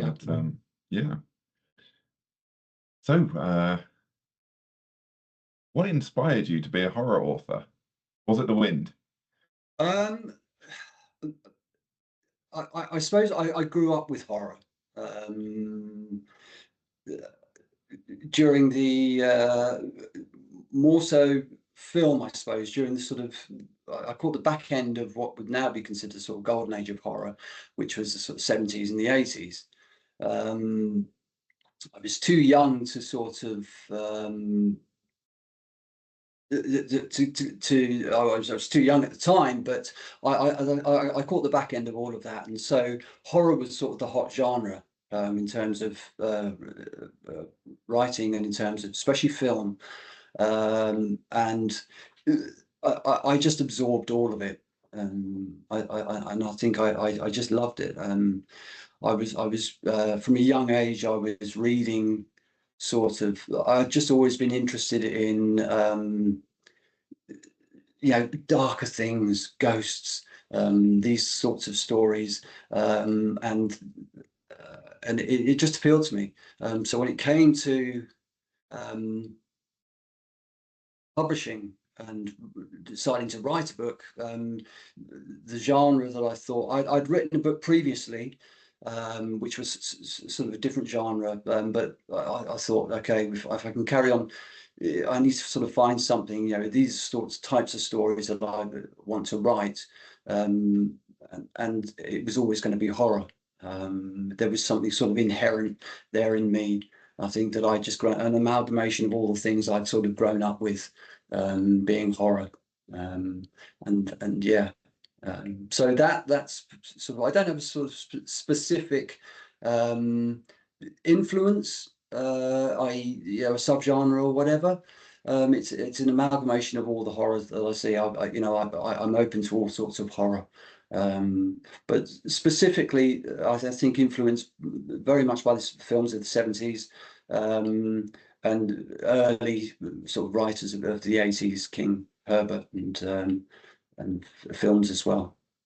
Yeah, yeah. So, what inspired you to be a horror author? Was it the wind? Um, I suppose I grew up with horror. Um, During the more so film, I suppose, during the sort of I call it the back end of what would now be considered sort of golden age of horror, which was the sort of 70s and the 80s. Um, I was too young to sort of I was too young at the time, but I caught the back end of all of that, and so horror was sort of the hot genre in terms of writing and in terms of especially film, and I just absorbed all of it. And I think I just loved it. I was from a young age I was reading sort of. I've just always been interested in darker things, ghosts, these sorts of stories, and it just appealed to me. So when it came to um, publishing and deciding to write a book, the genre that I thought I'd written a book previously, which was sort of a different genre, but I thought, okay, if I can carry on, I need to sort of find something, these sorts types of stories that I want to write, and it was always going to be horror. There was something sort of inherent there in me. I think that I just an amalgamation of all the things I'd sort of grown up with, being horror, um, and yeah. So that's sort of, I don't have a sort of specific um, influence, a subgenre or whatever. It's an amalgamation of all the horrors that I see. I'm open to all sorts of horror, but specifically, I think influenced very much by the films of the 70s, and early sort of writers of the 80s, King Herbert, and films as well.